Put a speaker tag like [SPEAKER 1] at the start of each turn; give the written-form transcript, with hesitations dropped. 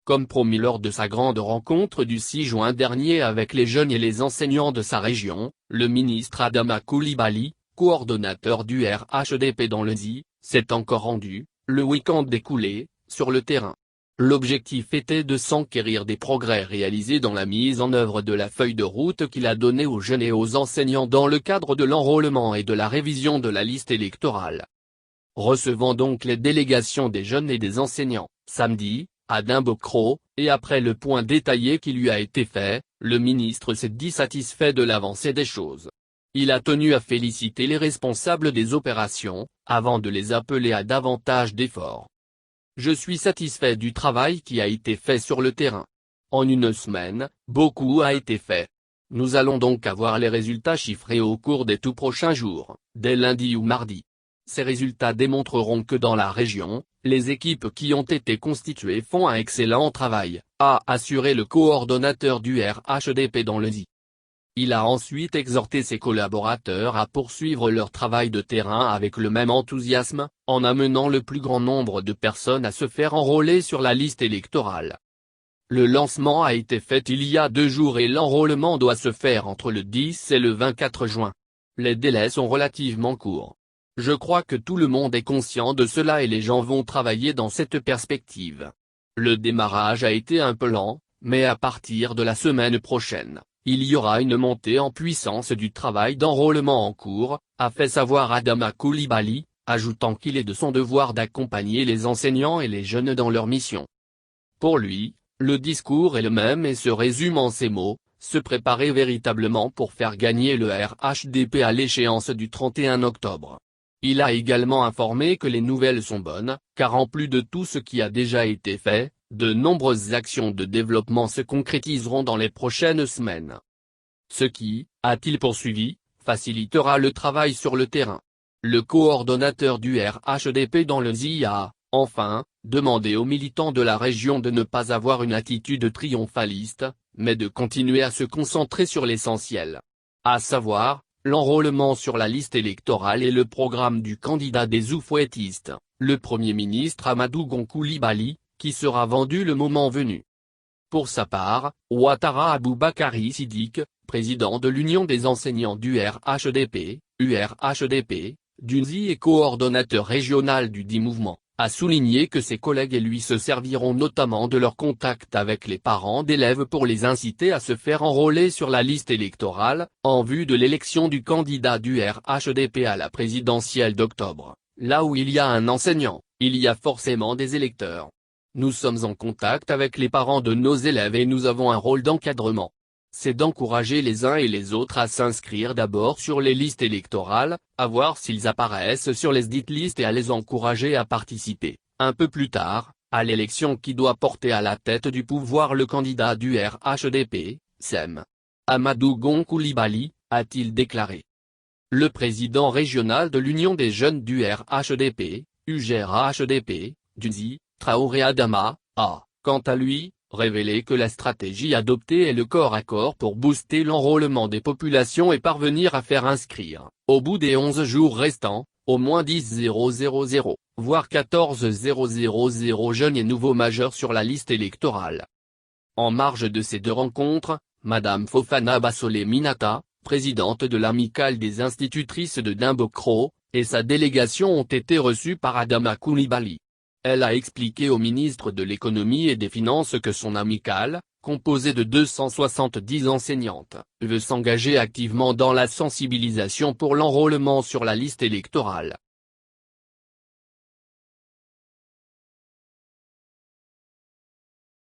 [SPEAKER 1] Comme promis lors de sa grande rencontre du 6 juin dernier avec les jeunes et les enseignants de sa région, le ministre Adama Coulibaly, coordonnateur du RHDP dans le ZI, s'est encore rendu, le week-end écoulé, sur le terrain. L'objectif était de s'enquérir des progrès réalisés dans la mise en œuvre de la feuille de route qu'il a donnée aux jeunes et aux enseignants dans le cadre de l'enrôlement et de la révision de la liste électorale. Recevant donc les délégations des jeunes et des enseignants, samedi, à Dimbokro, et après le point détaillé qui lui a été fait, le ministre s'est dit satisfait de l'avancée des choses. Il a tenu à féliciter les responsables des opérations, avant de les appeler à davantage d'efforts. Je suis satisfait du travail qui a été fait sur le terrain. En une semaine, beaucoup a été fait. Nous allons donc avoir les résultats chiffrés au cours des tout prochains jours, dès lundi ou mardi. Ces résultats démontreront que dans la région, les équipes qui ont été constituées font un excellent travail, a assuré le coordonnateur du RHDP dans le ZI. Il a ensuite exhorté ses collaborateurs à poursuivre leur travail de terrain avec le même enthousiasme, en amenant le plus grand nombre de personnes à se faire enrôler sur la liste électorale. Le lancement a été fait il y a 2 jours et l'enrôlement doit se faire entre le 10 et le 24 juin. Les délais sont relativement courts. Je crois que tout le monde est conscient de cela et les gens vont travailler dans cette perspective. Le démarrage a été un peu lent, mais à partir de la semaine prochaine, il y aura une montée en puissance du travail d'enrôlement en cours, a fait savoir Adama Coulibaly, ajoutant qu'il est de son devoir d'accompagner les enseignants et les jeunes dans leur mission. Pour lui, le discours est le même et se résume en ces mots: se préparer véritablement pour faire gagner le RHDP à l'échéance du 31 octobre. Il a également informé que les nouvelles sont bonnes, car en plus de tout ce qui a déjà été fait, de nombreuses actions de développement se concrétiseront dans les prochaines semaines. Ce qui, a-t-il poursuivi, facilitera le travail sur le terrain. Le coordonnateur du RHDP dans le ZI a, enfin, demandé aux militants de la région de ne pas avoir une attitude triomphaliste, mais de continuer à se concentrer sur l'essentiel. À savoir, l'enrôlement sur la liste électorale et le programme du candidat des Oufouettistes, le Premier ministre Amadou Gon Coulibaly, qui sera vendu le moment venu. Pour sa part, Ouattara Aboubakari Siddique, président de l'Union des enseignants du RHDP, URHDP, du ZI et coordonnateur régional du dit mouvement, a souligné que ses collègues et lui se serviront notamment de leur contact avec les parents d'élèves pour les inciter à se faire enrôler sur la liste électorale, en vue de l'élection du candidat du RHDP à la présidentielle d'octobre. Là où il y a un enseignant, il y a forcément des électeurs. Nous sommes en contact avec les parents de nos élèves et nous avons un rôle d'encadrement. C'est d'encourager les uns et les autres à s'inscrire d'abord sur les listes électorales, à voir s'ils apparaissent sur les dites listes et à les encourager à participer, un peu plus tard, à l'élection qui doit porter à la tête du pouvoir le candidat du RHDP, SEM. Amadou Gon Coulibaly, a-t-il déclaré. Le président régional de l'Union des jeunes du RHDP, UGRHDP, du ZI, Traoré Adama, a, quant à lui, révélé que la stratégie adoptée est le corps à corps pour booster l'enrôlement des populations et parvenir à faire inscrire, au bout des 11 jours restants, au moins 10,000, voire 14,000 jeunes et nouveaux majeurs sur la liste électorale. En marge de ces 2 rencontres, Madame Fofana Bassolé Minata, présidente de l'amicale des institutrices de Dimbokro, et sa délégation ont été reçues par Adama Coulibaly. Elle a expliqué au ministre de l'économie et des finances que son amicale, composée de 270 enseignantes, veut s'engager activement dans la sensibilisation pour l'enrôlement sur la liste électorale.